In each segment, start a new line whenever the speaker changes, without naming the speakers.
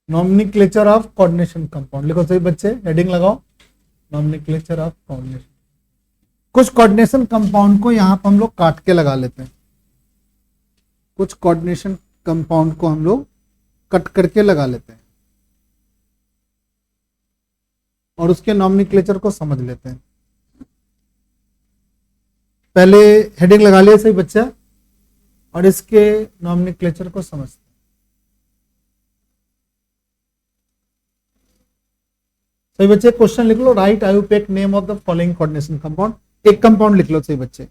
Nomenclature of coordination compound लिखो सही बच्चे, हेडिंग लगाओ नॉमेनक्लेचर ऑफ कोऑर्डिनेशन। कुछ कोऑर्डिनेशन कंपाउंड को यहां पर हम लोग काट के लगा लेते हैं, कुछ कोऑर्डिनेशन कंपाउंड को हम लोग कट करके लगा लेते हैं और उसके नॉमेनक्लेचर को समझ लेते हैं। पहले हेडिंग लगा लिया सही बच्चा और इसके नॉमेनक्लेचर को समझते हैं। सही बच्चे क्वेश्चन लिख लो, write IUPAC name of the following coordination compound. एक कंपाउंड लिख लो सही बच्चे,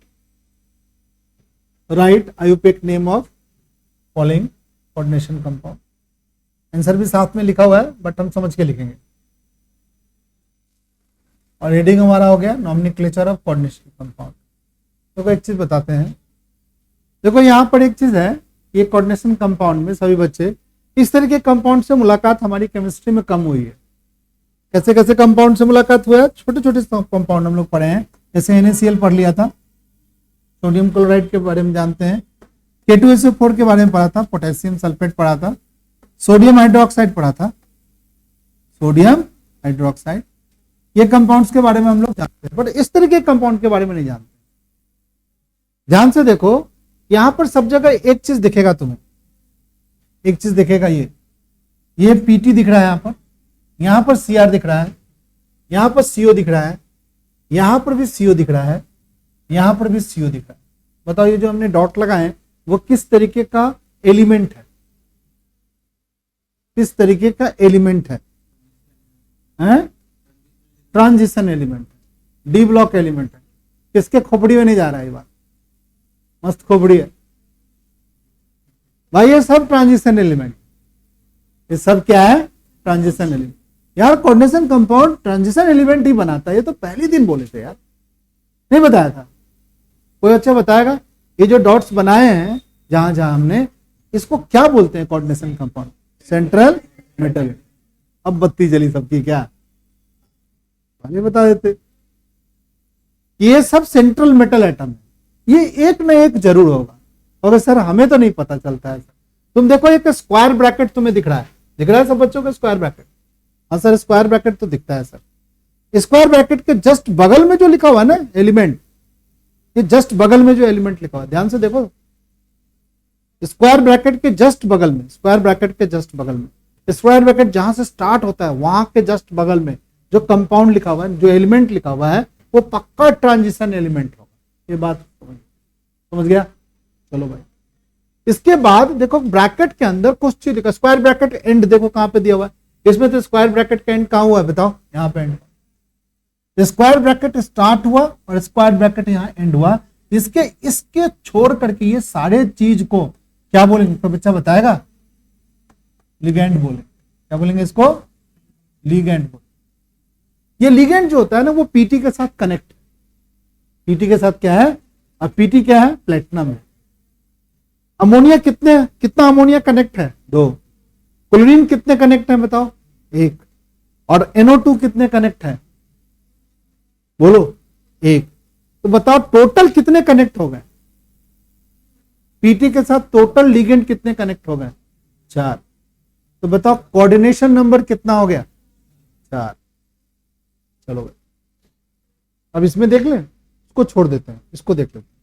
write IUPAC name of following coordination compound. Answer भी साथ में लिखा हुआ है बट हम समझ के लिखेंगे। और हेडिंग हमारा हो गया नॉमेनक्लेचर ऑफ कोऑर्डिनेशन कंपाउंड। तो एक चीज बताते हैं, देखो यहां पर एक चीज है, ये कोऑर्डिनेशन कंपाउंड में सभी बच्चे इस तरह के कंपाउंड से मुलाकात हमारी केमिस्ट्री में कम हुई है। कैसे कैसे कंपाउंड से मुलाकात हुआ है? छोटे छोटे कंपाउंड हम लोग पढ़े हैं, जैसे NaCl पढ़ लिया था, सोडियम क्लोराइड के बारे में जानते हैं, K2SO4 के बारे में पढ़ा था, पोटेशियम सल्फेट पढ़ा था, सोडियम हाइड्रोक्साइड पढ़ा था, सोडियम हाइड्रोक्साइड। ये कंपाउंड्स के बारे में हम लोग जानते हैं, बट इस तरह के कंपाउंड के बारे में नहीं जानते। ध्यान से देखो, यहां पर सब जगह एक चीज दिखेगा तुम्हें, एक चीज दिखेगा, ये PT दिख रहा है, यहां पर Cr दिख रहा है, यहां पर CO दिख रहा है, यहां पर भी CO दिख रहा है, यहां पर भी CO दिख रहा है। बताओ ये जो हमने डॉट लगाए हैं वो किस तरीके का एलिमेंट है? किस तरीके का एलिमेंट है? Transition element, D block element है। किसके खोपड़ी में नहीं जा रहा है? ये बात मस्त खोपड़ी है भाई। ये सब ट्रांजिशन एलिमेंट, ये सब क्या है? Transition element. यार कोऑर्डिनेशन कंपाउंड ट्रांजिशन एलिमेंट ही बनाता है, ये तो पहले दिन बोले थे यार, नहीं बताया था? कोई अच्छा बताएगा? ये जो डॉट्स बनाए हैं जहां जहां हमने, इसको क्या बोलते हैं कोऑर्डिनेशन कंपाउंड? Central metal. अब बत्ती जली सबकी क्या? पहले बता देते। ये सब सेंट्रल मेटल एटम है, ये एक ना एक जरूर होगा। अगर सर हमें तो नहीं पता चलता है। तुम देखो एक स्क्वायर ब्रैकेट तुम्हें दिख रहा है, दिख रहा है सब बच्चों का स्क्वायर ब्रैकेट? हाँ सर स्क्वायर ब्रैकेट तो दिखता है सर। स्क्वायर ब्रैकेट के जस्ट बगल में जो लिखा हुआ है ना एलिमेंट, ये जस्ट बगल में जो एलिमेंट लिखा हुआ है, ध्यान से देखो, स्क्वायर ब्रैकेट के जस्ट बगल में, स्क्वायर ब्रैकेट के जस्ट बगल में, स्क्वायर ब्रैकेट जहां से स्टार्ट होता है वहां के जस्ट बगल में जो कंपाउंड लिखा हुआ है, जो एलिमेंट लिखा हुआ है, वो पक्का ट्रांजिशन एलिमेंट होगा। ये बात समझ गया? चलो भाई, इसके बाद देखो ब्रैकेट के अंदर कुछ चीज लिखा, स्क्वायर ब्रैकेट एंड देखो कहां पे दिया हुआ है, इसमें तो स्क्वायर ब्रैकेट का एंड कहां हुआ है बताओ? यहां पे एंड। स्क्वायर ब्रैकेट स्टार्ट हुआ और स्क्वायर ब्रैकेट यहां एंड हुआ। इसके छोड़ करके ये सारे चीज को क्या बोलेंगे? तो बच्चा बताएगा? लिगेंड बोले। क्या बोलेंगे इसको? लिगेंड बोले। ये लिगेंड जो होता है ना वो PT के साथ कनेक्ट, PT के साथ क्या है? और PT क्या है? प्लेटिनम है। अमोनिया कितना अमोनिया कनेक्ट है? 2। क्लोरीन कितने कनेक्ट है बताओ? 1। और NO2 कितने कनेक्ट है? बोलो 1। तो बताओ टोटल कितने कनेक्ट हो गए? PT के साथ टोटल लिगेंड कितने कनेक्ट हो गए? 4। तो बताओ कोऑर्डिनेशन नंबर कितना हो गया? 4। चलो भाई, अब इसमें देख लें, इसको छोड़ देते हैं, इसको देख लेते हैं।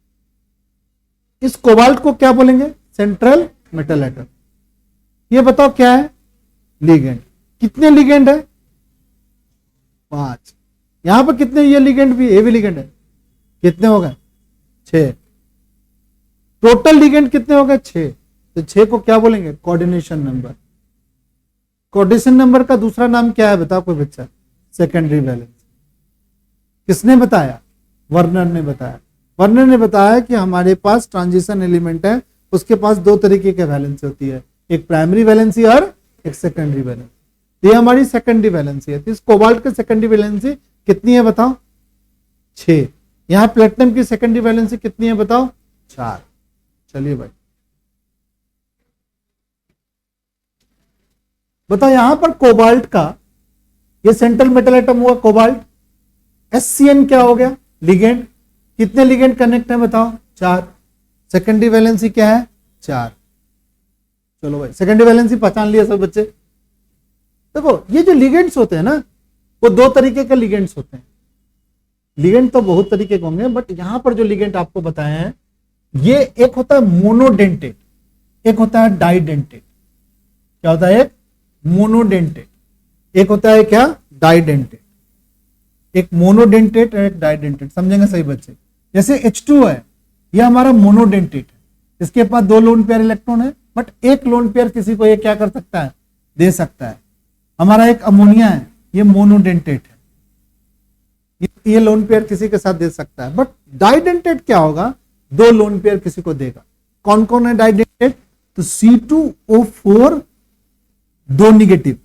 इस कोबाल्ट को क्या बोलेंगे? Central metal atom. ये बताओ क्या है? लिगेंड। कितने लिगेंड है? 5। यहां पर कितने? ये लिगेंड भी, ये भी लिगेंड है। कितने हो गए? 6। टोटल लिगेंड कितने हो गए? 6। तो 6 को क्या बोलेंगे? Coordination number. कोऑर्डिनेशन नंबर का दूसरा नाम क्या है बताओ कोई बच्चा? Secondary valence. किसने बताया? वर्नर ने बताया। वर्नर ने बताया कि हमारे पास ट्रांजिशन एलिमेंट है, उसके पास 2 तरीके के वैलेंसी होती है, एक प्राइमरी वैलेंसी और एक सेकेंडरी वैलेंसी। ये हमारी सेकेंडरी वैलेंसी है। तो इस कोबाल्ट की सेकेंडरी वैलेंसी कितनी है बताओ? 6। यहां प्लेटिनम की सेकेंडरी वैलेंसी कितनी है बताओ? 4। चलिए भाई बताओ, यहां पर कोबाल्ट का ये सेंट्रल मेटल एटम हुआ कोबाल्ट, SCN क्या हो गया? लिगेंड। कितने लिगेंड कनेक्ट है बताओ? 4। सेकेंडरी वैलेंसी क्या है? 4। चलो भाई, सेकेंडरी वैलेंसी पहचान लिया सब बच्चे? देखो ये जो लिगेंड्स होते हैं ना, वो दो तरीके के लिगेंड्स होते हैं। लिगेंड तो बहुत तरीके के होंगे, बट यहां पर जो लिगेंड आपको बताए हैं, ये एक होता है मोनोडेंटेट, एक होता है डाइडेंटेट। क्या होता है? एक मोनोडेंटेट, एक होता है क्या? डाइडेंटेट। एक मोनोडेंटेट और एक डाइडेंटेट, समझेंगे सही बच्चे? जैसे H2 है, ये हमारा मोनोडेंटेट है, इसके पास 2 लोन पेयर इलेक्ट्रॉन है, बट एक लोन पेयर किसी को ये क्या कर सकता है? दे सकता है। हमारा एक अमोनिया है, ये मोनोडेंटेट है, ये लोन पेयर किसी के साथ दे सकता है। बट डाइडेंटेट क्या होगा? 2 लोन पेयर किसी को देगा। कौन कौन है डाइडेंटेट? तो C2O4 2 निगेटिव,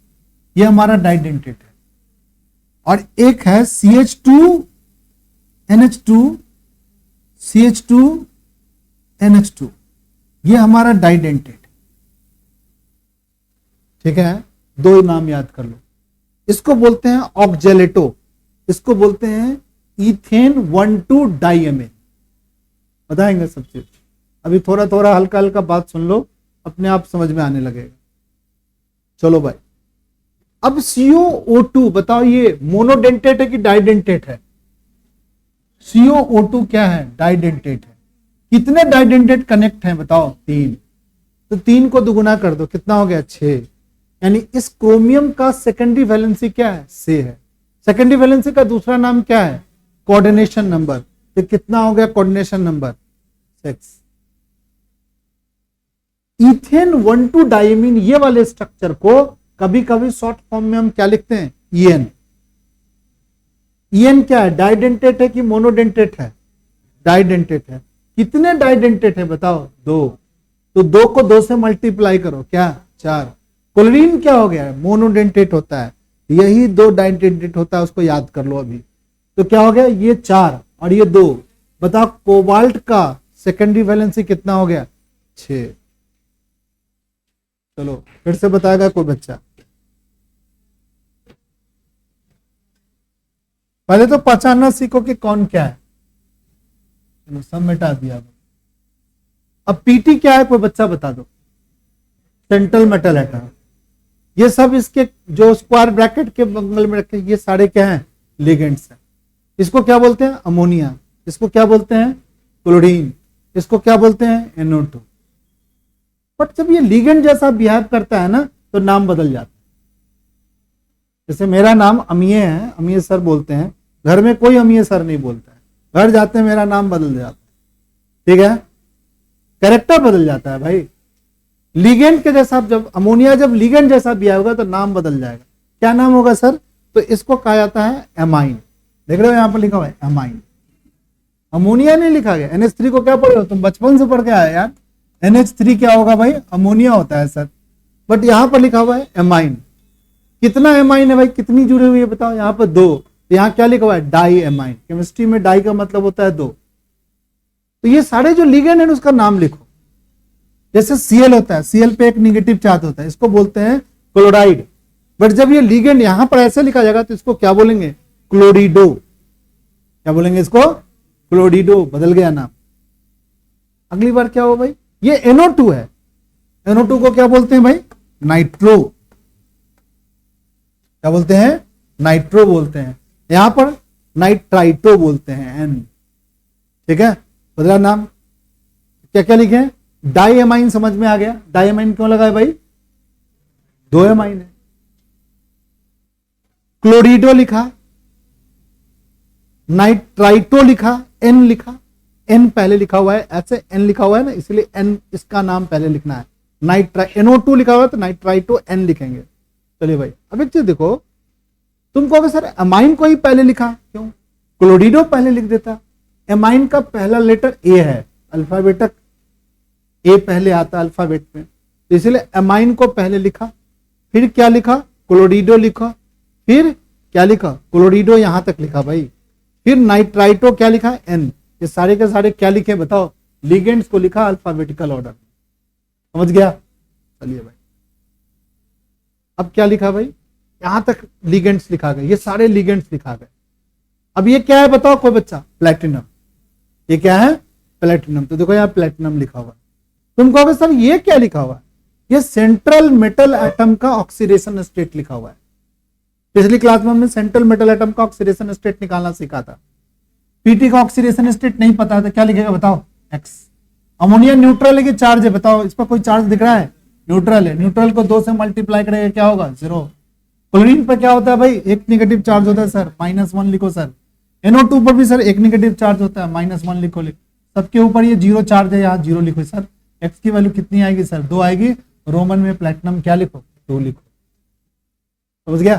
ये हमारा डाइडेंटेट है। और एक है CH2NH2 ये हमारा डाइडेंटेट। ठीक है, 2 नाम याद कर लो। इसको बोलते हैं ऑक्जेलेटो, इसको बोलते हैं इथेन 1,2 डाइएमिन। बताएंगे सब चीज। अभी थोड़ा थोड़ा हल्का हल्का बात सुन लो, अपने आप समझ में आने लगेगा। चलो भाई, अब COO2 बताओ, ये मोनोडेंटेट है कि डाइडेंटेट है? COO2 क्या है? डाइडेंटेट है। कितने डाइडेंटेट कनेक्ट हैं बताओ? 3। तो 3 को दुगुना कर दो, कितना हो गया? 6। यानी इस क्रोमियम का सेकेंडरी वैलेंसी क्या है? से है। सेकेंडरी वैलेंसी का दूसरा नाम क्या है? Coordination number. तो कितना हो गया कोऑर्डिनेशन नंबर? 6। इथेन 1,2 डाइमीन, ये वाले स्ट्रक्चर को कभी कभी शॉर्ट फॉर्म में हम क्या लिखते हैं? EN। EN क्या है? डाइडेंटेट है कि मोनोडेंटेट है? डाइडेंटेट है। कितने डाइडेंटेट है बताओ? 2। तो 2 को 2 से मल्टीप्लाई करो, क्या? 4। क्लोरीन क्या हो गया? मोनोडेंटेट होता है, यही 2 डाइडेंटेट होता है, उसको याद कर लो अभी। तो क्या हो गया? ये 4 और ये 2। बताओ कोबाल्ट का सेकेंडरी वैलेंसी कितना हो गया? 6। चलो फिर से बताएगा कोई बच्चा? पहले तो पहचानना सीखो कि कौन क्या है। चलो सब मिटा दिया। अब पीटी क्या है, कोई बच्चा बता दो? Central metal atom. ये सब इसके जो स्क्वायर ब्रैकेट के बगल में रखे, ये सारे क्या हैं? लिगेंड्स हैं। इसको क्या बोलते हैं? अमोनिया। इसको क्या बोलते हैं? क्लोरीन। इसको क्या बोलते हैं? NO2। बट जब ये लिगेंड जैसा बिहेव करता है ना, तो नाम बदल जाता है। जैसे मेरा नाम अमीय है, अमीय सर बोलते हैं, घर में कोई अमीय सर नहीं बोलता है, घर जाते हैं मेरा नाम बदल जाता है। ठीक है, कैरेक्टर बदल जाता है भाई। लिगेंड के जैसा जब अमोनिया जब लिगेंड जैसा बिहेव होगा तो नाम बदल जाएगा। क्या नाम होगा सर? तो इसको कहा जाता है एमाइन। देख रहे हो यहां पर लिखा हुआ है एमाइन। अमोनिया नहीं लिखा गया। NH3 को क्या पढ़े हो तुम? बचपन से पढ़ के आए यार। NH3 क्या होगा भाई? अमोनिया होता है सर, बट यहां पर लिखा हुआ है एमाइन। कितना एमाइन है भाई? कितनी जुड़ी हुई है बताओ? यहाँ पर 2। तो यहाँ क्या लिखा हुआ है? Diamine. केमिस्ट्री में डाई का मतलब होता है 2। तो ये सारे जो लिगेंड है उसका नाम लिखो। जैसे Cl होता है, Cl पे एक निगेटिव चार्ज होता है, इसको बोलते हैं क्लोराइड। बट जब ये लिगेंड यहां पर ऐसे लिखा जाएगा तो इसको क्या बोलेंगे? क्लोरिडो। क्या बोलेंगे इसको? क्लोरिडो। बदल गया नाम। अगली बार क्या हो भाई? ये NO2 है, NO2 को क्या बोलते हैं भाई? नाइट्रो। क्या बोलते हैं? नाइट्रो बोलते हैं। यहां पर नाइट्राइटो बोलते हैं, N। ठीक है, बदला नाम। क्या क्या लिखे? डाइएमाइन। समझ में आ गया? डाइएमाइन क्यों लगा है भाई? 2 एमाइन है। क्लोरिडो लिखा, नाइट्राइटो लिखा, N लिखा। N पहले लिखा हुआ है, ऐसे N लिखा हुआ है ना, इसलिए N इसका नाम पहले लिखना है। NO2 लिखा हुआ है तो नाइट्राइटो N लिखेंगे। चलिए भाई, अब एक चीज देखो, तुम कहोगे सर एमाइन को ही पहले लिखा क्यों? क्लोरिडो पहले लिख देता। एमाइन का पहला लेटर A है, अल्फाबेटक A पहले आता अल्फाबेट में, तो इसलिए एमाइन को पहले लिखा। फिर क्या लिखा? क्लोरिडो लिखा। फिर क्या लिखा? क्लोरिडो यहां तक लिखा भाई। फिर नाइट्राइटो क्या लिखा? N। ये सारे के सारे क्या लिखे बताओ? लिगेंड्स को लिखा अल्फाबेटिकल ऑर्डर। समझ गया? चलिए भाई, अब क्या लिखा भाई? यहां तक लिगेंड्स लिखा गया, ये सारे लिगेंड्स लिखा गए। अब ये क्या है बताओ कोई बच्चा? प्लेटिनम। ये क्या है? प्लेटिनम। तो देखो यहाँ प्लेटिनम लिखा हुआ है। तुम कहोगे सर ये क्या लिखा हुआ है? ये सेंट्रल मेटल एटम का ऑक्सीडेशन स्टेट लिखा हुआ है। पिछली क्लास में हमने सेंट्रल मेटल एटम का ऑक्सीडेशन स्टेट निकालना सीखा था। पीटी का ऑक्सीडेशन स्टेट नहीं पता था, क्या लिखेगा बताओ? एक्स। अमोनिया न्यूट्रल है कि चार्ज है बताओ? इस पर कोई चार्ज दिख रहा है? न्यूट्रल है। न्यूट्रल को 2 से मल्टीप्लाई करेगा क्या होगा? 0। क्लोरीन पर क्या होता है भाई? एक निगेटिव चार्ज होता है सर, -1 लिखो सर। NO2 पर भी सर एक निगेटिव चार्ज होता है, -1 लिखो। सबके ऊपर ये 0 चार्ज है, यहाँ 0 लिखो सर। एक्स की वैल्यू कितनी आएगी सर? 2 आएगी। रोमन में प्लेटिनम क्या लिखो? 2 लिखो। समझ गया?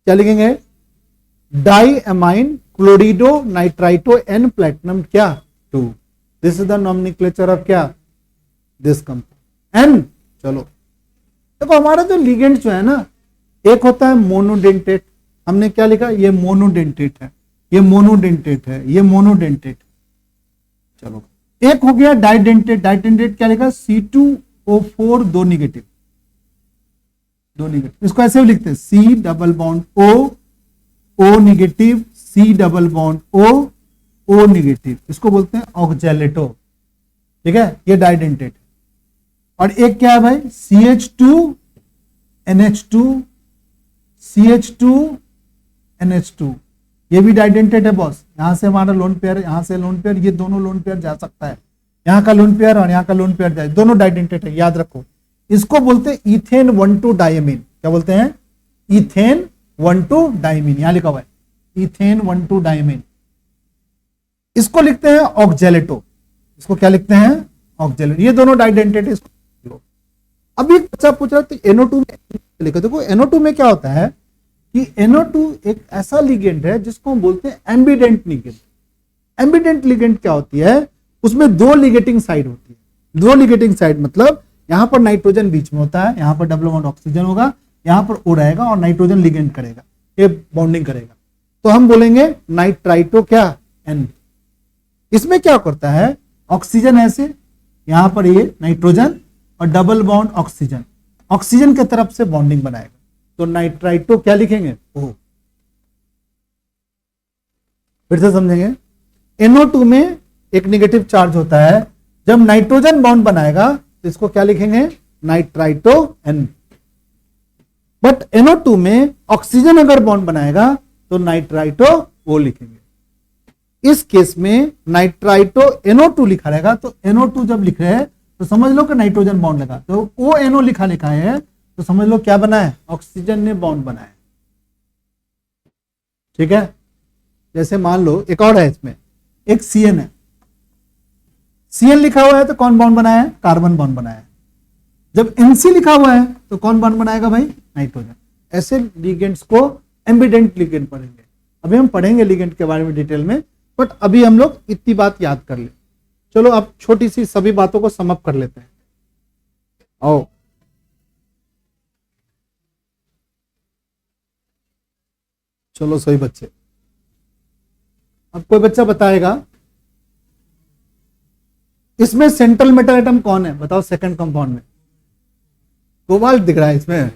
क्या लिखेंगे? Di amine chlorido nitrito N platinum क्या? 2। This is the nomenclature of क्या? दिस कंपाउंड एन। चलो देखो हमारा जो लिगेंड जो है ना, एक होता है मोनोडेंटेट। हमने क्या लिखा? ये मोनोडेंटेट है, ये मोनोडेंटेट है, ये मोनोडेंटेट। चलो एक हो गया डाइडेंटेट। डाइडेंटेट क्या लिखा? C2O4 2 negative, 2 negative. इसको ऐसे भी लिखते हैं C double bond O, O negative, C double bond O, O negative. इसको बोलते हैं ऑक्जेलेटो। ठीक है, ये डाइडेंटेट। और एक क्या है भाई? CH2 NH2, CH2 NH2, ये भी डाइडेंटेट है बॉस। यहां से हमारा लोन पेयर, यहां से लोन पेयर, ये दोनों लोन पेयर जा सकता है। यहां का लोन पेयर और यहां का लोन पेयर जाए, दोनों डाइडेंटेट है, याद रखो। इसको बोलते हैं इथेन 1,2 डायमीन। क्या बोलते हैं? Ethane 1,2 diamine. यहां लिखा हुआ है इथेन 1,2 डायमीन। इसको लिखते हैं ऑक्जेलेटो। इसको क्या लिखते हैं? ऑक्जेलेटो। ये दोनों डाइडेंटेट है। अभी बच्चा पूछ रहा है तो NO2 में लिखो। देखो NO2 में क्या होता है कि NO2 एक ऐसा लिगेंड है जिसको हम बोलते हैं एम्बिडेंट लिगेंड। एम्बिडेंट लिगेंड क्या होती है? उसमें 2 लिगेटिंग साइड होती है। 2 लिगेटिंग साइड मतलब यहां पर नाइट्रोजन बीच में होता है, यहां पर डबल बॉन्ड ऑक्सीजन होगा, यहां पर O रहेगा और नाइट्रोजन लिगेंड करेगा, ये बॉन्डिंग करेगा। तो हम बोलेंगे नाइट्राइटो क्या? N। इसमें क्या करता है? ऑक्सीजन ऐसे, यहां पर ये नाइट्रोजन और डबल बॉन्ड ऑक्सीजन, ऑक्सीजन के तरफ से बॉन्डिंग बनाएगा। तो नाइट्राइटो क्या लिखेंगे? O। फिर से समझेंगे। NO2 में एक नेगेटिव चार्ज होता है, जब नाइट्रोजन बॉन्ड बनाएगा तो इसको क्या लिखेंगे? Nitrito N। बट NO2 में ऑक्सीजन अगर बॉन्ड बनाएगा तो नाइट्राइटो O लिखेंगे। इस केस में नाइट्राइटो NO2 लिखा रहेगा, तो NO2 जब लिख रहे हैं तो समझ लो कि नाइट्रोजन बॉन्ड लगा, तो ONO लिखा है तो समझ लो क्या बना है? ऑक्सीजन ने बॉन्ड बनाया। ठीक है, जैसे मान लो एक और है, इसमें एक CN है। CN लिखा हुआ है तो कौन बॉन्ड बनाया है? कार्बन बॉन्ड बनाया है। जब NC लिखा हुआ है तो कौन बॉन्ड बनाएगा भाई? नाइट्रोजन। ऐसे लिगेंड्स को एम्बिडेंट लिगेंड पढ़ेंगे। अभी हम पढ़ेंगे लिगेंड के बारे में डिटेल में, बट अभी हम लोग इतनी बात याद कर ले। चलो अब छोटी सी सभी बातों को समअप कर लेते हैं। आओ चलो सही बच्चे। अब कोई बच्चा बताएगा इसमें सेंट्रल मेटल एटम कौन है? बताओ सेकंड कंपाउंड में। कोबाल्ट दिख रहा है इसमें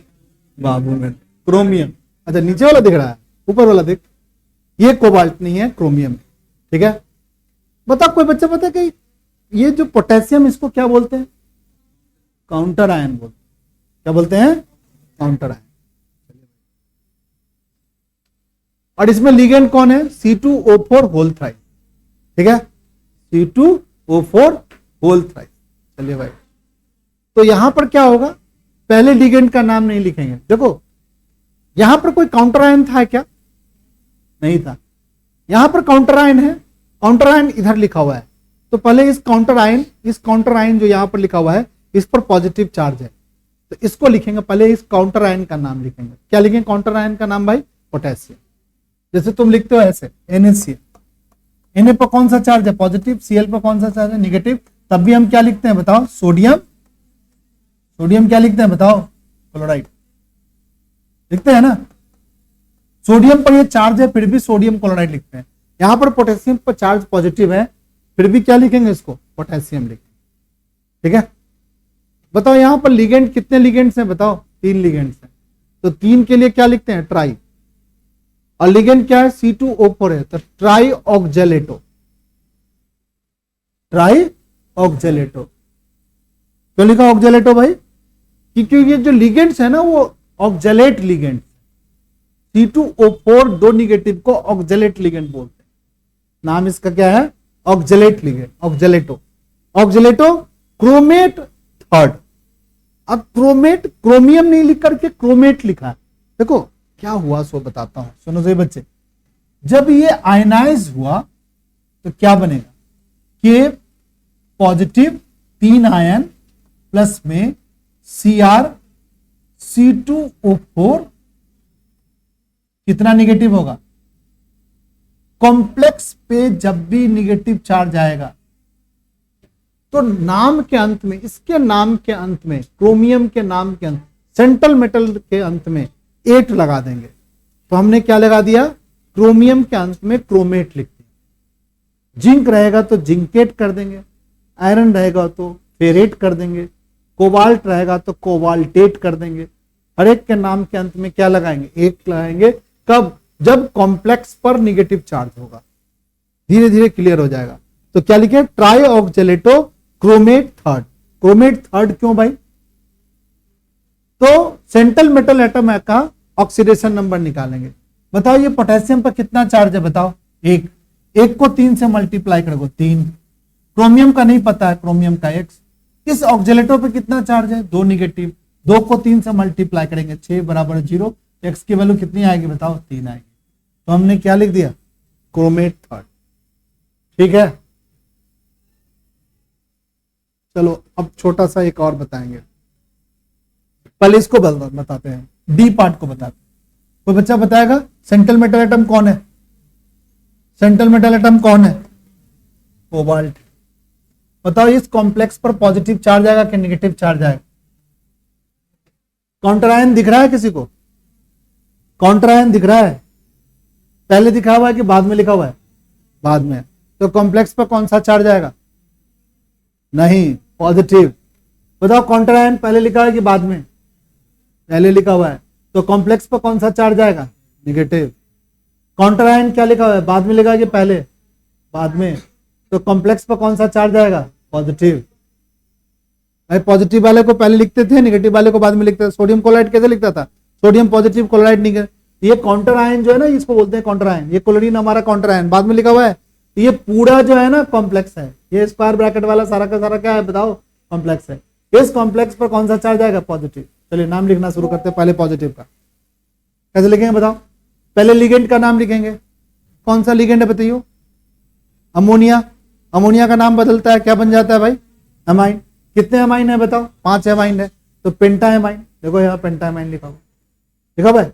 बाबू में, क्रोमियम। अच्छा नीचे वाला दिख रहा है, ऊपर वाला देख, ये कोबाल्ट नहीं है, क्रोमियम। ठीक है, बताओ कोई बच्चा पता है कि ये जो पोटेशियम, इसको क्या बोलते हैं? काउंटर आयन बोलते हैं। क्या बोलते हैं? Counter ion. और इसमें लिगेंड कौन है? C2O4 whole thrice. ठीक है, C2O4 होल थ्राइस। चलिए भाई, तो यहां पर क्या होगा? पहले लिगेंड का नाम नहीं लिखेंगे। देखो यहां पर कोई काउंटर आयन था क्या? नहीं था। यहां पर काउंटर आयन है, काउंटर आयन इधर लिखा हुआ है, तो पहले इस काउंटर आयन जो यहां पर लिखा हुआ है इस पर पॉजिटिव चार्ज है, तो इसको लिखेंगे पहले, इस काउंटर आयन का नाम लिखेंगे। क्या लिखेंगे काउंटर आयन का नाम भाई? पोटेशियम। जैसे तुम लिखते हो ऐसे NaCl, Na पर कौन सा चार्ज है? पॉजिटिव। Cl पर कौन सा चार्ज है? निगेटिव। तब भी हम क्या लिखते हैं बताओ? सोडियम। सोडियम क्या लिखते हैं बताओ? क्लोराइड लिखते हैं ना। सोडियम पर ये चार्ज है फिर भी सोडियम क्लोराइड लिखते हैं। यहां पर पोटेशियम पर चार्ज पॉजिटिव है फिर भी क्या लिखेंगे? इसको पोटेशियम लिखेंगे। ठीक है, बताओ यहां पर लिगेंड कितने लिगेंड्स हैं? बताओ 3 लिगेंड्स हैं, तो 3 के लिए क्या लिखते हैं? ट्राई। और लिगेंड क्या है? C2O4 है, तो ट्राई ऑक्जेलेटो। Try oxalato. क्यों लिखा ऑक्जेलेटो भाई? क्योंकि ये जो लिगेंड्स है ना वो ऑक्जेलेट लिगेंड, C2O4 दो निगेटिव को ऑक्जेलेट लिगेंड बोलते हैं। नाम इसका क्या है? Oxalate ligand, oxalato. Oxalato chromate third. अब क्रोमेट, क्रोमियम नहीं लिख करके क्रोमेट लिखा है। देखो क्या हुआ सो बताता हूं, सुनो सही बच्चे। जब ये आयनाइज हुआ तो क्या बनेगा? के पॉजिटिव 3 आयन प्लस में Cr C2O4 कितना निगेटिव होगा? कॉम्प्लेक्स पे जब भी निगेटिव चार्ज आएगा तो नाम के अंत में, इसके नाम के अंत में, क्रोमियम के नाम के अंत, सेंट्रल मेटल के अंत में 8 लगा देंगे। तो हमने क्या लगा दिया? क्रोमियम के अंत में क्रोमेट लिख दिया। जिंक रहेगा तो जिंकेट कर देंगे, आयरन रहेगा तो फेरेट कर देंगे, कोबाल्ट रहेगा तो कोबाल्टेट कर देंगे। हर एक के नाम के अंत में क्या लगाएंगे? 8 लगाएंगे। कब? जब कॉम्प्लेक्स पर निगेटिव चार्ज होगा। धीरे धीरे क्लियर हो जाएगा। तो क्या लिखे? Try oxalato chromate third. Chromate third क्यों भाई? तो सेंट्रल मेटल एटम का ऑक्सीडेशन नंबर निकालेंगे। बताओ ये पोटेशियम पर कितना चार्ज है? बताओ। 1। 1 को 3 से मल्टीप्लाई करोगे 3। क्रोमियम का नहीं पता है, क्रोमियम का X। इस ऑक्जेलेटो पे कितना चार्ज है? 2 निगेटिव। 2 को 3 से मल्टीप्लाई करेंगे 6 बराबर 0। X की वैल्यू कितनी आएगी बताओ? 3 आएगी। तो हमने क्या लिख दिया? Chromate third. ठीक है, चलो अब छोटा सा एक और बताएंगे। पहले इसको बताते हैं, डी पार्ट को बताते हैं। कोई बच्चा बताएगा सेंट्रल मेटल एटम कौन है? सेंट्रल मेटल एटम कौन है? कोबाल्ट। बताओ इस कॉम्प्लेक्स पर पॉजिटिव चार्ज आएगा कि नेगेटिव चार्ज आएगा? काउंटर आयन दिख रहा है किसी को? काउंटर आयन दिख रहा है? पहले दिखा हुआ है कि बाद में लिखा हुआ है? बाद में। तो कॉम्प्लेक्स पर कौन सा चार्ज आएगा? नहीं, पॉजिटिव। बताओ काउंटर आयन पहले लिखा है कि बाद में? पहले लिखा हुआ है। तो कॉम्प्लेक्स पर कौन सा चार्ज आएगा? नेगेटिव। काउंटर आयन क्या लिखा हुआ है? बाद में लिखा है कि पहले? बाद में। तो कॉम्प्लेक्स पर कौन सा चार्ज आएगा? पॉजिटिव। भाई पॉजिटिव वाले को पहले लिखते थे, नेगेटिव वाले को बाद में लिखते थे। सोडियम क्लोराइड कैसे लिखता था? Sodium positive, chloride negative. ये काउंटर आयन जो है ना, इसको बोलते हैं काउंटर आयन। ये क्लोरीन हमारा काउंटर आयन बाद में लिखा हुआ है। ये पूरा जो है ना कॉम्प्लेक्स है। ये स्क्वायर ब्रैकेट वाला सारा का सारा क्या है बताओ? कॉम्प्लेक्स है। इस कॉम्प्लेक्स पर कौन सा चार्ज आएगा? पॉजिटिव। चलिए नाम लिखना शुरू करते हैं पहले पॉजिटिव का। कैसे लिखेंगे बताओ? पहले लिगेंड का नाम लिखेंगे। कौन सा लिगेंड है बताइए? अमोनिया। अमोनिया का नाम बदलता है, क्या बन जाता है भाई? एमाइन। कितने एमाइन है बताओ? 5 एमाइन है, तो पेंटा एमाइन। देखो यहाँ पेंटा एमाइन लिखा हुआ, देखा भाई?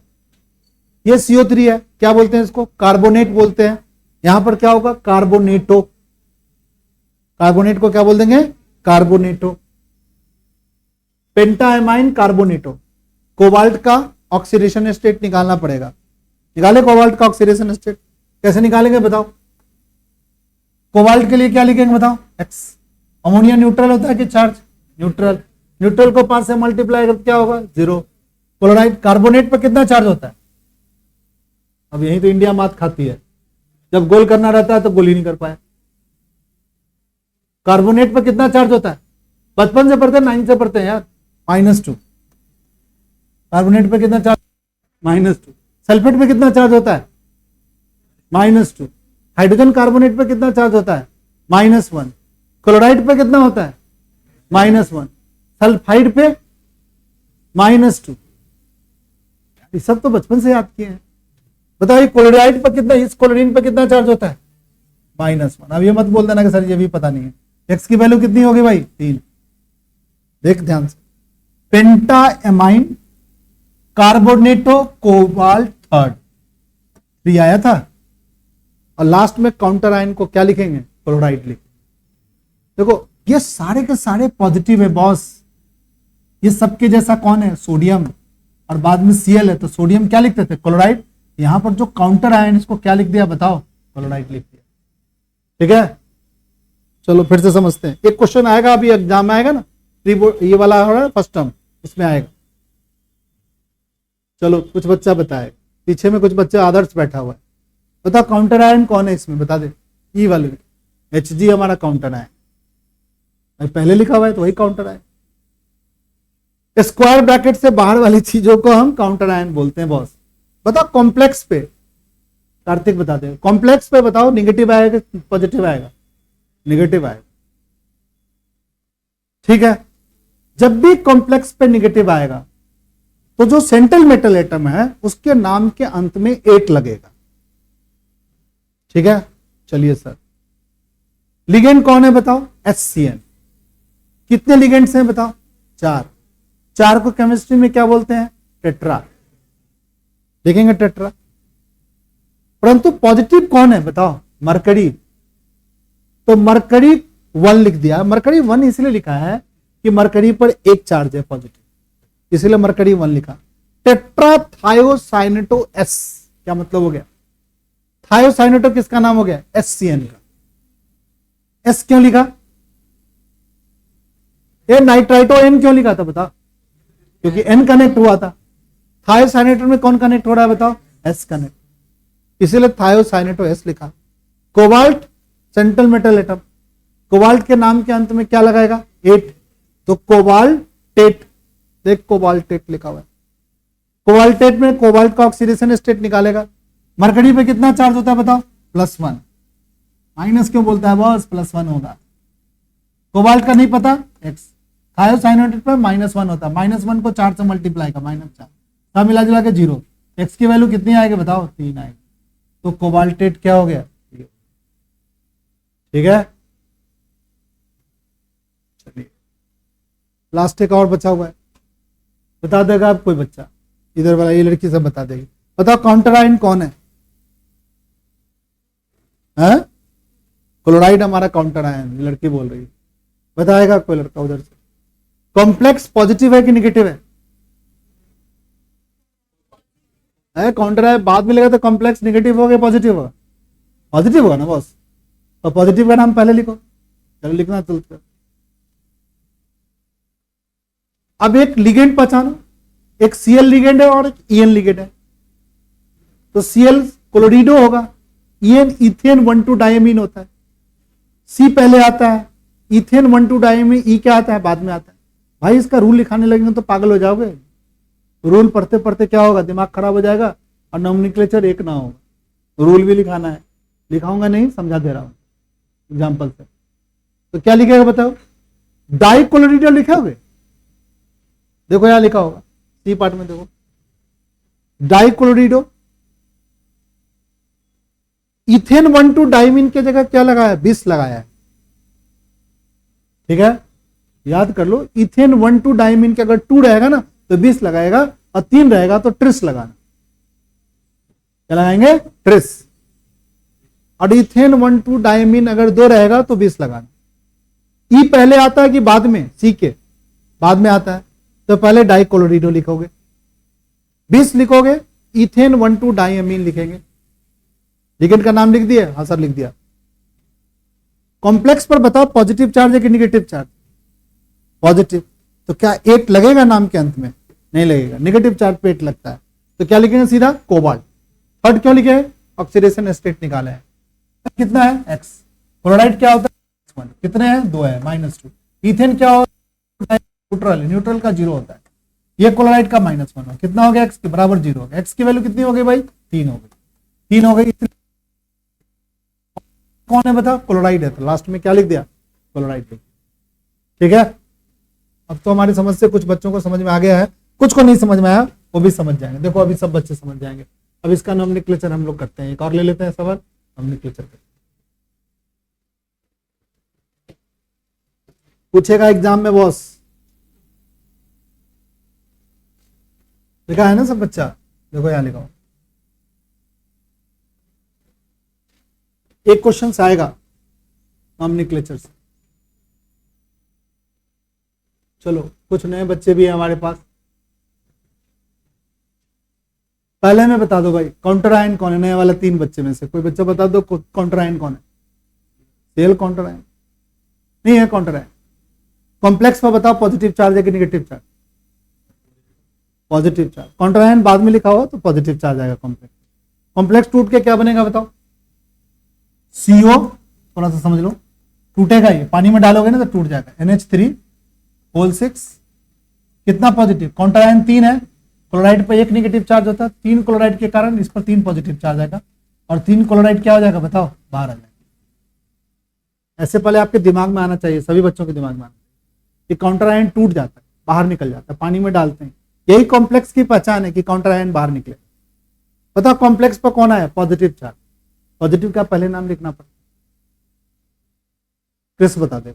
ये CO3 है, क्या बोलते हैं इसको? कार्बोनेट बोलते हैं। यहां पर क्या होगा? कार्बोनेटो। कार्बोनेट को क्या बोल देंगे? कार्बोनेटो। पेंटा एमाइन कार्बोनेटो। कोबाल्ट का ऑक्सीडेशन स्टेट निकालना पड़ेगा। निकाले कोबाल्ट का ऑक्सीडेशन स्टेट? कैसे निकालेंगे बताओ? कोबाल्ट के लिए क्या लिखेंगे बताओ? X। अमोनिया न्यूट्रल होता है कि चार्ज? न्यूट्रल। न्यूट्रल को 5 से मल्टीप्लाई करते क्या होगा? 0। क्लोराइड, कार्बोनेट पर कितना चार्ज होता है? अब यही तो इंडिया मात खाती है, जब गोल करना रहता है तो गोल ही नहीं कर पाया। कार्बोनेट पर कितना चार्ज होता है? बचपन से पढ़ते हैं, 9 से पढ़ते हैं यार। -2। कार्बोनेट पर कितना चार्ज? -2। सल्फेट पे कितना चार्ज होता है? -2। हाइड्रोजन कार्बोनेट पे कितना चार्ज होता है? -1। क्लोराइड पे कितना होता है? -1। सल्फाइड पे -2। ये सब तो बचपन से याद किए हैं। बताइए क्लोराइड पर कितना, इस क्लोरीन पे कितना चार्ज होता है? -1। अब ये मत बोल देना कि सर ये भी पता नहीं है। एक्स की वैल्यू कितनी होगी भाई? 3। देख ध्यान से, पेंटा एमाइन कार्बोनेटो कोबाल्ट थर्ड 3 आया था, और लास्ट में काउंटर आयन को क्या लिखेंगे? क्लोराइड लिख। देखो ये सारे के सारे पॉजिटिव है बॉस। ये सबके जैसा कौन है? सोडियम। और बाद में Cl है, तो सोडियम क्या लिखते थे? क्लोराइड। यहां पर जो काउंटर आयन इसको क्या लिख दिया बताओ? क्लोराइड लिख दिया। ठीक है, चलो फिर से समझते हैं। एक क्वेश्चन आएगा अभी एग्जाम में आएगा ना, ये वाला हो रहा है फर्स्ट टर्म, इसमें आएगा। चलो कुछ बच्चा बताए, पीछे में कुछ बच्चा आदर्श बैठा हुआ है। बताओ काउंटर आयन कौन है इसमें? बता दे। ई वाले Hg हमारा काउंटर आयन, पहले लिखा हुआ है तो वही काउंटर आयन। स्क्वायर ब्रैकेट से बाहर वाली चीजों को हम काउंटर आयन बोलते हैं बॉस। बताओ कॉम्प्लेक्स पे, कार्तिक बता दे, कॉम्प्लेक्स पे बताओ निगेटिव आएगा पॉजिटिव आएगा? निगेटिव आएगा। ठीक है, जब भी कॉम्प्लेक्स पे निगेटिव आएगा तो जो सेंट्रल मेटल एटम है उसके नाम के अंत में 8 लगेगा। ठीक है, चलिए सर, लिगेंड कौन है बताओ? HCN। कितने लिगेंड्स हैं बताओ? 4। 4 को केमिस्ट्री में क्या बोलते हैं? टेट्रा। देखेंगे टेट्रा। परंतु पॉजिटिव कौन है बताओ? मरकरी। तो मरकरी 1 लिख दिया। मरकरी 1 इसलिए लिखा है कि मरकरी पर एक चार्ज है पॉजिटिव, इसलिए मरकरी 1 लिखा। टेट्राथायोसाइनेटो एस, क्या मतलब हो गया? थायोसाइनेटो किसका नाम हो गया? HCN का। एस क्यों लिखा? ये नाइट्राइटो N क्यों लिखा था बताओ? क्योंकि N कनेक्ट हुआ था। थायोसाइनेटो में कौन कनेक्ट हो रहा है बताओ? S कनेक्ट, इसीलिए थायोसाइनेटो S लिखा। Cobalt central metal atom, cobalt के नाम के अंत में क्या लगाएगा? 8, तो कोबाल्टेट। देख कोबाल्टेट लिखा हुआ है। कोबाल्टेट में कोबाल्ट का ऑक्सीडेशन स्टेट निकालेगा। मरकरी पे कितना चार्ज होता है बताओ? +1। माइनस क्यों बोलता है बॉस? +1 होगा। कोबाल्ट का नहीं पता? X। थायोसाइनेट पे -1 होता है, -1 को 4 से मल्टीप्लाई का -4, सब मिला जुला के 0। X की वैल्यू कितनी आएगी बताओ? 3 आएगी। तो कोबाल्टेट क्या हो गया? ठीक है, चलिए लास्ट एक और बचा हुआ है, बता देगा आप कोई बच्चा? इधर वाला ये लड़की सब बता देगी। बताओ काउंटर आयन कौन है? क्लोराइड हमारा काउंटर आयन, लड़की बोल रही है। बताएगा कोई लड़का उधर से? कॉम्प्लेक्स पॉजिटिव है कि निगेटिव है? काउंटर आयन बाद में लेगा तो कॉम्प्लेक्स निगेटिव होगा पॉजिटिव होगा? पॉजिटिव होगा ना बॉस। तो पॉजिटिव का नाम पहले लिखो। चलो लिखना चलते। अब एक लिगेंड पहचानो, एक Cl लिगेंड है और एक En लिगेंड है। तो Cl क्लोरिडो होगा, En इथेन 1,2 डायमीन होता है। C पहले आता है, इथेन 1,2 डायमीन, E क्या आता है? बाद में आता है। भाई इसका रूल लिखाने लगेंगे तो पागल हो जाओगे। रूल पढ़ते पढ़ते क्या होगा? दिमाग खराब हो जाएगा और नोमेनक्लेचर एक ना होगा। रूल भी लिखाना है, लिखाऊंगा नहीं, समझा दे रहा हूं एग्जाम्पल से। तो क्या लिखेगा बताओ? डाइक्लोरिडो लिखोगे? देखो यहां लिखा होगा सी पार्ट में, देखो डाइक्लोरिडो। इथेन 1,2 डायमीन की जगह क्या लगाया? 20 लगाया है। ठीक है, याद कर लो। इथेन 1,2 डायमीन के अगर 2 रहेगा ना तो 20 लगाएगा, और 3 रहेगा तो ट्रिस लगाना। क्या लगाएंगे? ट्रिस। और इथेन 1,2 डायमीन अगर 2 रहेगा तो 20 लगाना। ई पहले आता है कि बाद में? सी के बाद में आता है, तो पहले डाइक्लोरिडो लिखोगे, 20 लिखोगे, इथेन 1,2 डायमीन लिखेंगे। लिगेंड का नाम लिख दिया? हाँ सर लिख दिया। कॉम्प्लेक्स पर बताओ पॉजिटिव चार्ज है कि निगेटिव चार्ज? पॉजिटिव। तो क्या 8 लगेगा नाम के अंत में? नहीं लगेगा। निगेटिव चार्ज पे 8 लगता है, तो क्या लिखेंगे? सीधा कोबाल्ट। थर्ड क्यों लिखे? ऑक्सीडेशन स्टेट निकाले हैं। कितना है? X। क्लोराइड क्या होता है? कितने हैं? 2 है, -2। इथेन क्या होता है? न्यूट्रल, न्यूट्रल का 0 होता है। ये क्लोराइड का -1 हो, कितना हो गया? X के बराबर 0 हो गया। X की वैल्यू कितनी हो गई भाई? 3 हो गई। 3 हो गई। कौन है बताओ? क्लोराइड है, तो लास्ट में क्या लिख दिया? क्लोराइड। ठीक है, अब तो हमारी समझ से कुछ बच्चों को समझ में आ गया है, कुछ को नहीं समझ में आया वो भी समझ जाएंगे। देखो अभी सब बच्चे समझ जाएंगे। अब इसका नोमेनक्लेचर हम लोग करते हैं, एक और ले लेते हैं सवाल, नोमेनक्लेचर करते हैं। पूछेगा एग्जाम में बॉस, लिखा है ना सब बच्चा? देखो यहां लिखा, एक क्वेश्चन आएगा नोमेनक्लेचर से। चलो कुछ नए बच्चे भी हैं हमारे पास। पहले में बता दो भाई काउंटर आयन कौन है? नए वाला 3 बच्चे में से कोई बच्चा बता दो काउंटर आयन कौन है? सेल काउंटर आयन नहीं है। काउंटर आयन कॉम्प्लेक्स पर बताओ पॉजिटिव चार्ज है कि negative charge? Positive charge. Counter ion बाद में लिखा हो तो पॉजिटिव चार्ज आएगा कॉम्प्लेक्स। कॉम्प्लेक्स टूट के क्या बनेगा बताओ? CO, थोड़ा सा समझ लो, टूटेगा ये, पानी में डालोगे ना तो टूट जाएगा। NH3 होल 6 कितना पॉजिटिव, काउंटर आयन 3 है, क्लोराइड पर 1 नेगेटिव चार्ज होता है, 3 क्लोराइड के कारण इस पर 3 पॉजिटिव चार्ज आएगा और 3 क्लोराइड क्या हो जाएगा बताओ, बाहर आ जाएगा। ऐसे पहले आपके दिमाग में आना चाहिए, सभी बच्चों के दिमाग में आना चाहिए कि काउंटर आयन टूट जाता है, बाहर निकल जाता है, पानी में डालते हैं, यही कॉम्प्लेक्स की पहचान है कि काउंटर आयन बाहर निकले। बताओ कॉम्प्लेक्स पर कौन आया, पॉजिटिव चार्ज, पॉजिटिव का पहले नाम लिखना पड़ता। क्रिस बता दे,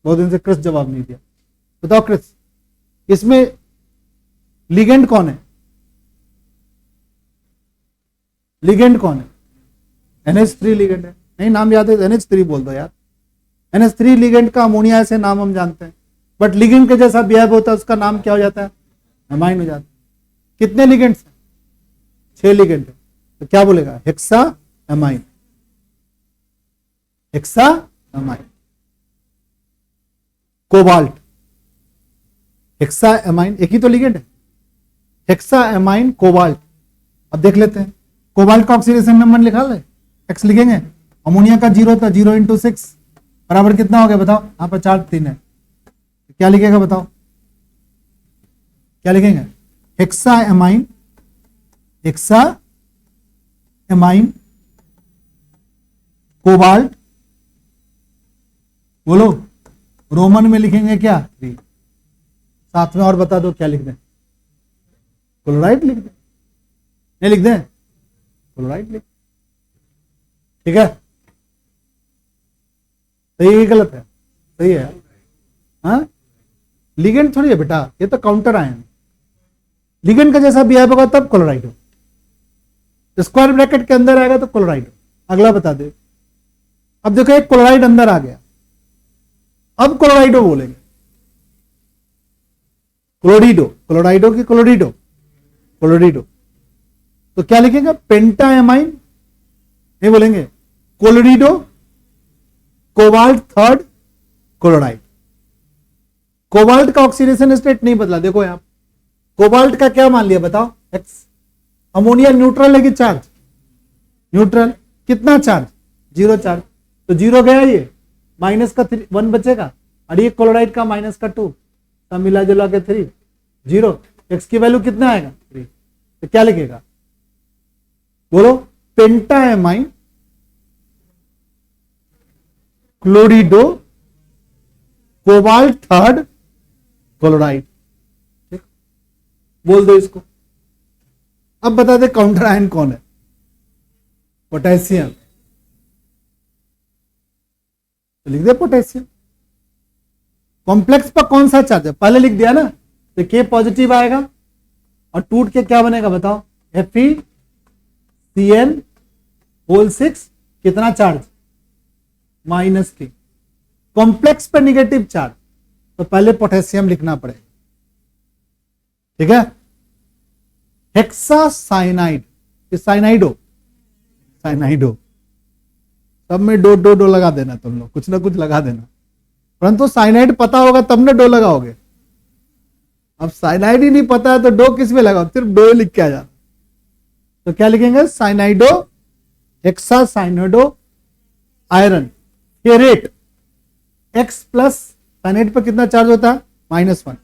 बहुत दिन से क्रिस जवाब नहीं दिया, बताओ क्रिस, इसमें लिगेंड कौन है, लिगेंड कौन है, NH3 लिगेंड है, नहीं नाम याद है NH3 बोल दो यार, NH3 लिगेंड का अमोनिया से नाम हम जानते हैं, बट लिगेंड के जैसा बिहेव होता है उसका नाम क्या हो जाता है, एमाइन हो जाता है। कितने लिगेंड्स हैं, 6 लिगेंड है, तो क्या बोलेगा, hexa amine, hexa amine. Cobalt, hexa amine, एक ही तो लिगेंड है, हेक्सा एमाइन कोबाल्ट। अब देख लेते हैं कोबाल्ट का ऑक्सीडेशन नंबर लिखा ले, एक्स लिखेंगे, अमोनिया का 0 था, 0 × 6 बराबर कितना हो गया बताओ, यहां पर चार्ज 3 है, क्या लिखेगा बताओ, क्या लिखेंगे, hexa amine, hexa amine cobalt, बोलो रोमन में लिखेंगे क्या, 3, साथ में और बता दो क्या लिख दें, क्लोराइड लिख दें, नहीं लिख दें, क्लोराइड लिख, ठीक है, सही है गलत है, सही है, हाँ लिगेंड थोड़ी है बेटा, ये तो काउंटर आयन, लिगेंड का जैसा बिहेव होगा तब क्लोराइड हो, स्क्वायर ब्रैकेट के अंदर आएगा तो क्लोराइड हो। अगला बता दे, अब देखो एक क्लोराइड अंदर आ गया, अब क्लोराइडो बोलेंगे, क्लोरिडो, क्लोराइडो की क्लोरिडो, क्लोरिडो, तो क्या लिखेंगे, पेंटा एमाइन, नहीं बोलेंगे, क्लोरिडो कोबाल्ट 3rd क्लोराइड। कोबाल्ट का ऑक्सीडेशन स्टेट नहीं बदला, देखो यहां कोबाल्ट का क्या मान लिया बताओ, एक्स, अमोनिया न्यूट्रल है कि चार्ज, न्यूट्रल, कितना चार्ज, 0 चार्ज, तो 0 गया, ये माइनस का 1 बचेगा, और ये क्लोराइड का माइनस का 2, सब मिला जुला के 3, 0, एक्स की वैल्यू कितना आएगा 3, तो क्या लिखेगा, बोलो पेंटा एमाइन क्लोरिडो कोबाल्ट 3rd क्लोराइड, ठीक, बोल दो इसको। अब बता दे काउंटर आयन कौन है, पोटेशियम, तो लिख दे पोटेशियम। कॉम्प्लेक्स पर कौन सा चार्ज है, पहले लिख दिया ना, तो के पॉजिटिव आएगा और टूट के क्या बनेगा बताओ, FeCN6, कितना चार्ज, -3, कॉम्प्लेक्स पर निगेटिव चार्ज, तो पहले पोटेशियम लिखना पड़ेगा, ठीक है। हेक्सा साइनाइड, साइनाइडो, साइनाइडो, सब में डो डो डो लगा देना तुम लोग, कुछ ना कुछ लगा देना, परंतु साइनाइड पता होगा तब ना डो लगाओगे, अब साइनाइड ही नहीं पता है तो डो किस में लगाओ, सिर्फ डो लिख के आ जाता, तो क्या लिखेंगे, cyanido, hexa cyanido iron, ferrate, x plus, cyanide पर कितना चार्ज होता है, -1,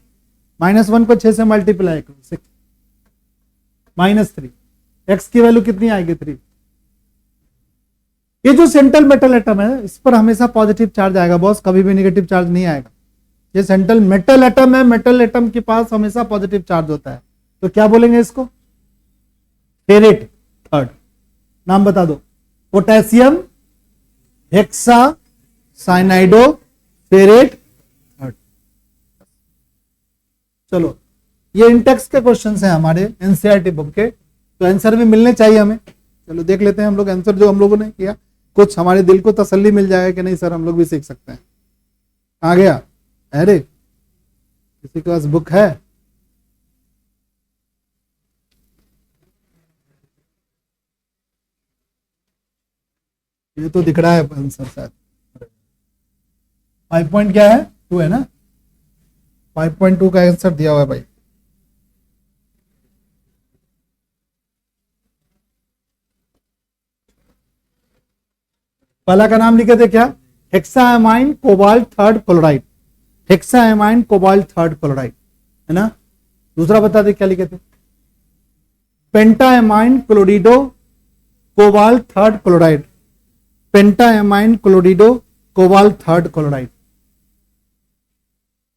-1 को 6 से मल्टीप्लाई करो, 6, -3, एक्स की वैल्यू कितनी आएगी 3। ये जो सेंट्रल मेटल एटम है इस पर हमेशा पॉजिटिव चार्ज आएगा बॉस, कभी भी नेगेटिव चार्ज नहीं आएगा, ये सेंट्रल मेटल एटम है, मेटल एटम के पास हमेशा पॉजिटिव चार्ज होता है, तो क्या बोलेंगे इसको, फेरेट 3rd, नाम बता दो, पोटेशियम, हेक्सा साइनाइडो, फेरेट 3rd। चलो ये इंटेक्स के क्वेश्चंस हैं हमारे एनसीईआरटी बुक के, तो आंसर भी मिलने चाहिए हमें, चलो देख लेते हैं हम लोग आंसर जो हम लोगों ने किया, कुछ हमारे दिल को तसल्ली मिल जाएगा कि नहीं सर हम लोग भी सीख सकते हैं। आ गया, अरे किसी के पास बुक है, ये तो दिख रहा है आंसर शायद, 5 पॉइंट क्या है, 2 है ना, 5.2 का आंसर दिया हुआ है भाई। पहला का नाम लिखे थे क्या, hexaammine cobalt 3rd chloride, hexaammine cobalt 3rd chloride, है ना। दूसरा बता दे क्या लिखे थे, pentaammine chlorido cobalt third chloride, pentaammine chlorido cobalt third chloride,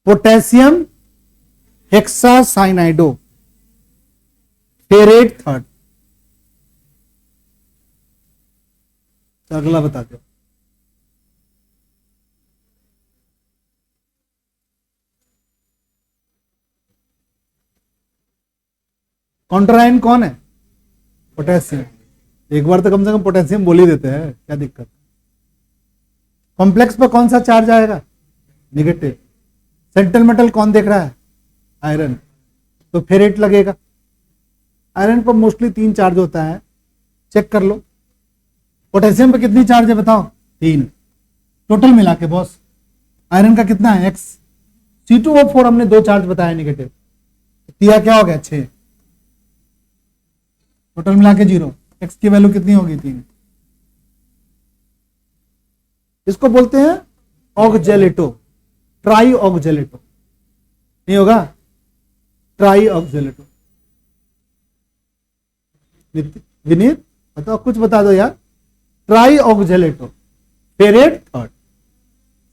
potassium hexacyanido ferrate third. अगला बता दो, कॉन्ट्राइन कौन है, पोटेशियम। एक बार तो कम से कम पोटेशियम बोल ही देते हैं, क्या दिक्कत। कॉम्प्लेक्स पर कौन सा चार्ज आएगा, निगेटिव। सेंट्रल मेटल कौन देख रहा है, आयरन, तो फेरेट लगेगा। आयरन पर मोस्टली 3 चार्ज होता है, चेक कर लो। पोटेशियम पे कितनी चार्ज है बताओ, 3 टोटल मिला के बॉस। आयरन का कितना है, x। C2O4 हमने 2 चार्ज बताया निगेटिव, दिया क्या हो गया 6, टोटल मिला के 0। x की वैल्यू कितनी होगी, 3। इसको बोलते हैं ऑक्जेलेटो, ट्राई ऑक्जेलेटो, नहीं होगा, ट्राई ऑक्जेलेटो। विनीत बताओ, कुछ बता दो यार। ट्राई ऑक्जेलेटो फेरेट थर्ड,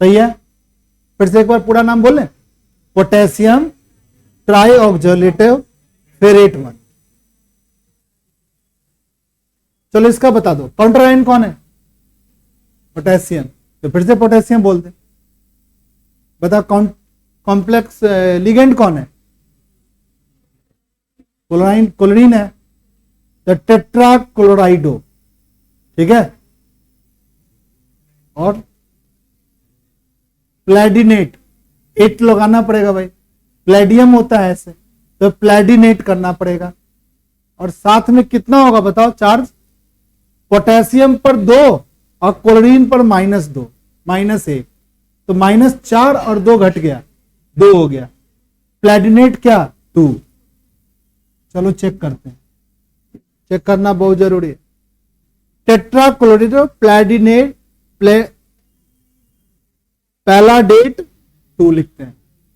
सही है। फिर से एक बार पूरा नाम बोले, पोटेशियम ट्राई ऑक्जेलेटो फेरेट 1। चलो इसका बता दो, काउंटराइन कौन है, पोटेशियम, तो फिर से पोटेशियम बोल दे। बता कॉम्प्लेक्स लिगेंड कौन है, क्लोराइन, क्लोरीन है, तो टेट्रा क्लोराइडो, ठीक है। और प्लैडिनेट, 8 लगाना पड़ेगा भाई, प्लेडियम होता है ऐसे, तो प्लैडिनेट करना पड़ेगा। और साथ में कितना होगा बताओ चार्ज, पोटेशियम पर 2 और क्लोरीन पर -2, -1, तो -4 और 2 घट गया, 2 हो गया। प्लैडिनेट क्या, 2। चलो चेक करते हैं, चेक करना बहुत जरूरी है। टेट्रा क्लोरिडो प्लैडिनेट पैलाडेट 2 लिखते हैं।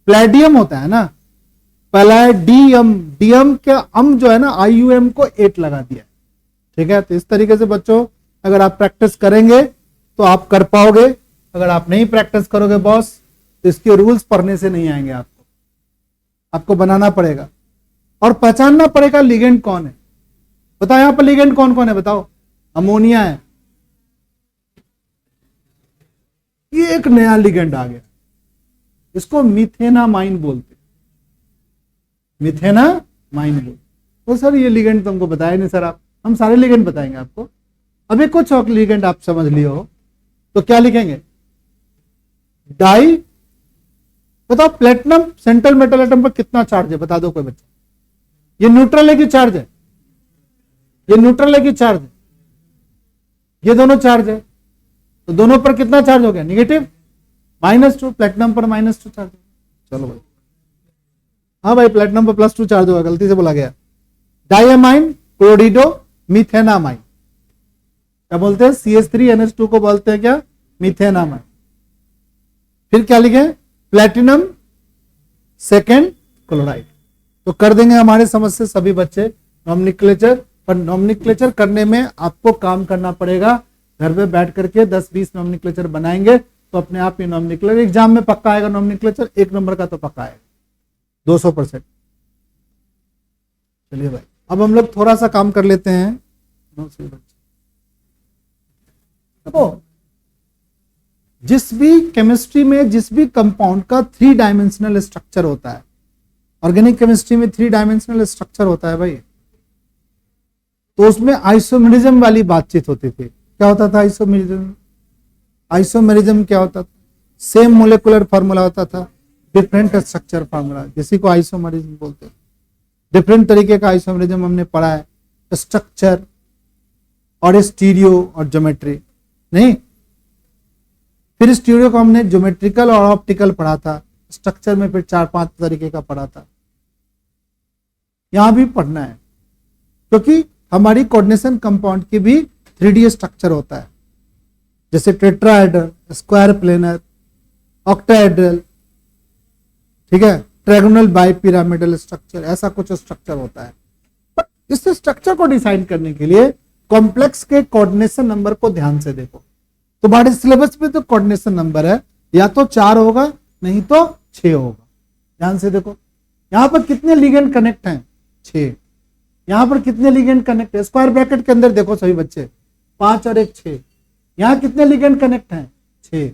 प्लैडियम होता है ना, पैलाडियम, डीएम के अम जो है ना, IUM को 8 लगा दिया, ठीक है। तो इस तरीके से बच्चों अगर आप प्रैक्टिस करेंगे तो आप कर पाओगे। अगर आप नहीं प्रैक्टिस करोगे बॉस, तो इसके रूल्स पढ़ने से नहीं आएंगे, आपको बनाना पड़ेगा और पहचानना पड़ेगा लिगेंड कौन है। बताओ यहां पर लिगेंड कौन कौन है बताओ, अमोनिया है, ये एक नया लिगेंड आ गया, इसको मिथेनामाइन बोलते, मिथेनामाइन बोलते। तो सर ये लिगेंड तुमको बताया नहीं सर, आप, हम सारे लिगेंड बताएंगे आपको। अभी कुछ और लिगेंड आप समझ लियो हो तो क्या लिखेंगे, डाई। बताओ प्लेटिनम सेंट्रल मेटल एटम पर कितना चार्ज है, बता दो कोई बच्चा। ये न्यूट्रल है कि चार्ज है, ये न्यूट्रल है कि चार्ज है, ये दोनों चार्ज है, तो दोनों पर कितना चार्ज हो गया, निगेटिव, -2। प्लेटिनम पर -2 चार्ज। चलो भाई, हाँ भाई प्लेटिनम पर +2 चार्ज होगा, गलती से बोला गया। डाइएमाइन क्लोरिडो मिथेनामाइन, क्या बोलते हैं, CH3NH2 को बोलते हैं क्या, मिथेनामाइन। फिर क्या लिखे, प्लेटिनम सेकेंड क्लोराइड। तो कर देंगे हमारे समझ से सभी बच्चे नॉमेनक्लेचर, पर नॉमेनक्लेचर करने में आपको काम करना पड़ेगा। घर पे बैठ करके 10-20 नॉमेनक्लेचर बनाएंगे तो अपने आप ये नॉमेनक्लेचर एग्जाम में पक्का आएगा। नॉमेनक्लेचर 1 नंबर का तो पक्का आएगा, 200%। चलिए भाई, अब हम लोग थोड़ा सा काम कर लेते हैं। देखो जिस भी केमिस्ट्री में जिस भी कंपाउंड का 3 डायमेंशनल स्ट्रक्चर होता है, ऑर्गेनिक केमिस्ट्री में 3 डायमेंशनल स्ट्रक्चर होता है भाई, तो उसमें आइसोमेरिज्म वाली बातचीत होती थी। क्या होता था आइसोमेरिज्म, आइसोमेरिज्म क्या होता था, सेम मोलेकुलर फॉर्मूला होता था, डिफरेंट स्ट्रक्चर फॉर्मूला, जिसी को आइसोमेरिज्म बोलते हैं। डिफरेंट तरीके का आइसोमेरिज्म हमने पढ़ा है, स्ट्रक्चर और स्टीरियो और ज्योमेट्री नहीं। फिर स्टीरियो को हमने ज्योमेट्रिकल और ऑप्टिकल पढ़ा था, स्ट्रक्चर में फिर 4-5 तरीके का पढ़ा था। यहां भी पढ़ना है क्योंकि हमारी कोऑर्डिनेशन कंपाउंड की भी 3D स्ट्रक्चर होता है, जैसे टेट्राहेड्रल, स्क्वायर प्लेनर, ऑक्टाहेड्रल, ठीक है, ट्रायगोनल बाइपिरामिडल स्ट्रक्चर, ऐसा कुछ स्ट्रक्चर होता है। पर इस स्ट्रक्चर को डिसाइड करने के लिए कॉम्प्लेक्स के कोऑर्डिनेशन नंबर को ध्यान से देखो। तो तुम्हारे सिलेबस में तो कोऑर्डिनेशन नंबर है या तो 4 होगा नहीं तो 6 होगा। ध्यान से देखो, यहां पर कितने लिगेंड कनेक्ट हैं? 6। यहां पर कितने लिगेंड कनेक्ट है? स्क्वायर ब्रैकेट के अंदर देखो सभी बच्चे, 5 और 1 6। यहां कितने लिगेंड कनेक्ट हैं? 6।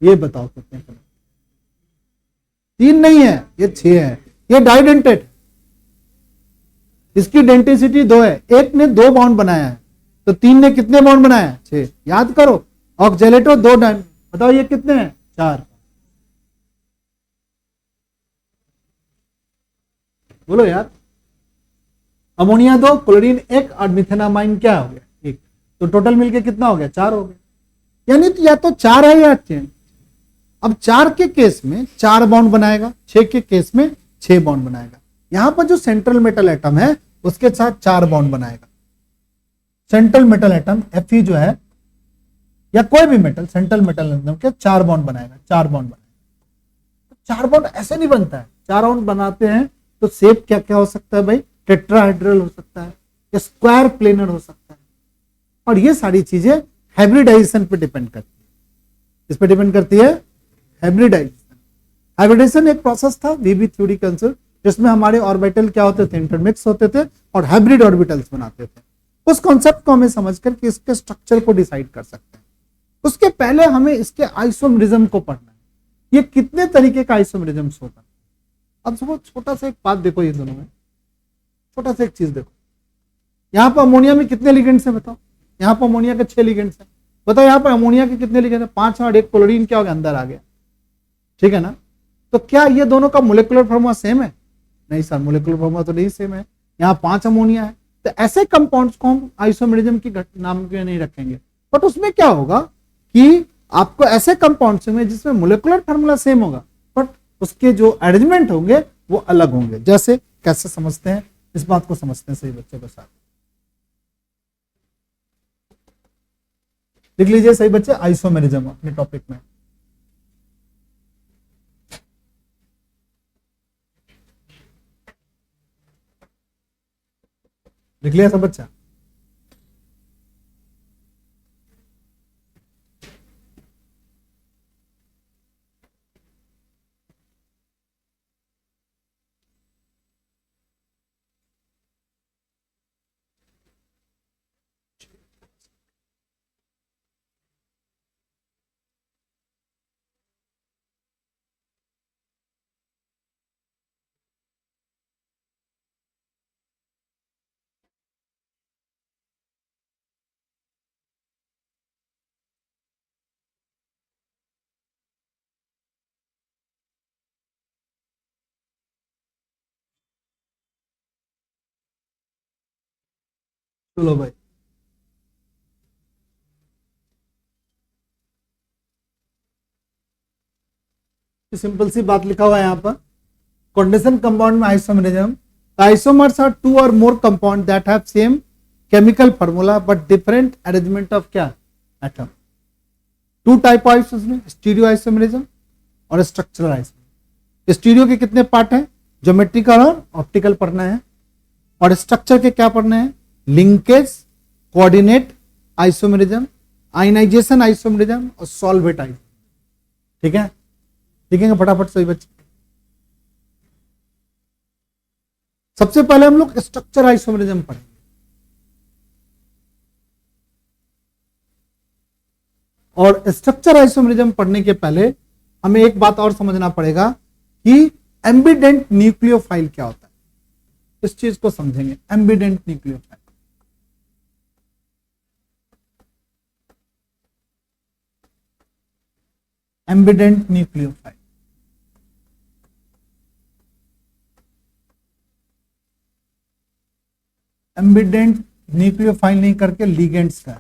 ये बताओ कितने कनेक्ट? 3 नहीं है, ये 6 है। ये डाइडेंटेड, इसकी डेंटिसिटी 2 है। एक ने 2 बॉन्ड बनाया है तो 3 ने कितने बॉन्ड बनाया है? 6। याद करो, ऑक्जेलेटो 2 डायन, बताओ ये कितने हैं? 4। बोलो यार, अमोनिया 2, क्लोरीन 1 और मिथेनामाइन क्या हो गया? 1। तो टोटल मिलके कितना हो गया? 4 हो गया। यानी तो या तो 4 है या 6। अब 4 के केस में 4 बॉन्ड बनाएगा, 6 के केस में 6 बॉन्ड बनाएगा। यहां पर जो सेंट्रल मेटल एटम है उसके साथ 4 बॉन्ड बनाएगा। सेंट्रल मेटल एटम Fe जो है या कोई भी मेटल सेंट्रल मेटल एटम के 4 बॉन्ड बनाएगा, 4 बॉन्ड बनाएगा। 4 बॉन्ड ऐसे नहीं बनता है, 4 बॉन्ड बनाते हैं तो शेप क्या क्या हो सकता है भाई? टेट्राहेड्रल हो सकता है या स्क्वायर प्लेनर हो सकता है। और ये सारी चीजें हाइब्रिडाइजेशन पे डिपेंड करती है। इस पे डिपेंड करती है हाइब्रिडाइजेशन। हाइब्रिडाइजेशन एक प्रोसेस था वीबी थ्योरी कंसेप्ट, जिसमें हमारे ऑर्बिटल क्या होते थे? इंटरमिक्स होते थे और हाइब्रिड ऑर्बिटल्स बनाते थे। उस कॉन्सेप्ट को हमें समझकर कि इसके स्ट्रक्चर को डिसाइड कर सकते हैं। उसके पहले हमें इसके आइसोमेरिज्म को पढ़ना है। ये कितने तरीके का आइसोमेरिज्म होता है? अब सुनो, छोटा सा एक बात देखो, ये दोनों में छोटा सा एक चीज देखो। यहां पर अमोनिया में कितने लिगेंड्स हैं बताओ? यहां पर अमोनिया के 6 लिगेंड्स हैं। बताओ यहां पर अमोनिया के कितने लिगेंड है? 5 और 1 क्लोरीन क्या हो गया? अंदर आ गया। ठीक है ना? तो क्या ये दोनों का मोलेकुलर फॉर्मूला सेम है? नहीं सर, मोलेकुलर फॉर्मूला तो नहीं सेम है। यहाँ 5 अमोनिया है, तो ऐसे कंपाउंड्स को हम आइसोमेरिज्म की नाम के नहीं रखेंगे। बट उसमें क्या होगा कि आपको ऐसे कंपाउंड्स में जिसमें मोलेकुलर फॉर्मूला सेम होगा बट उसके जो अरेंजमेंट होंगे वो अलग होंगे। जैसे कैसे समझते हैं? इस बात को समझते हैं सही बच्चों के साथ। लिख लीजिए सही बच्चे, आइसोमेरिज्म अपने टॉपिक में। लिख लिया सब बच्चा? चलो भाई, सिंपल सी बात लिखा हुआ है यहाँ पर। कंडीशन कंपाउंड में isomerism, isomers are 2 or more compound that have same chemical formula but different arrangement of क्या? एटम। 2 टाइप ऑफ इसमें, स्टीरियो आइसोमेरिज्म और स्ट्रक्चरल आइसोमेरिज्म। स्टीरियो के कितने पार्ट हैं? ज्योमेट्रिकल और ऑप्टिकल पढ़ना है। और स्ट्रक्चर के क्या पढ़ना है? Linkage, coordinate isomerism, ionization isomerism और सॉल्वेट आइसोमेरिज्म। ठीक है, लिखेंगे फटाफट सही बच्चे। सबसे पहले हम लोग स्ट्रक्चर आइसोमेरिज्म पढ़ेंगे। और स्ट्रक्चर आइसोमेरिज्म पढ़ने के पहले हमें एक बात और समझना पड़ेगा कि एम्बिडेंट न्यूक्लियोफाइल क्या होता है। इस चीज को समझेंगे, ambient nucleophile. Ambient nucleophile, ambient nucleophile नहीं करके लिगेंड्स का।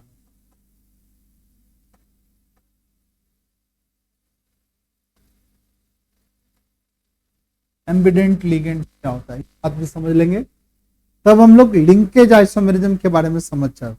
एम्बिडेंट लिगेंड क्या होता है आप भी समझ लेंगे, तब हम लोग लिंकेज आइसोमेरिज्म के बारे में समझ जाओ।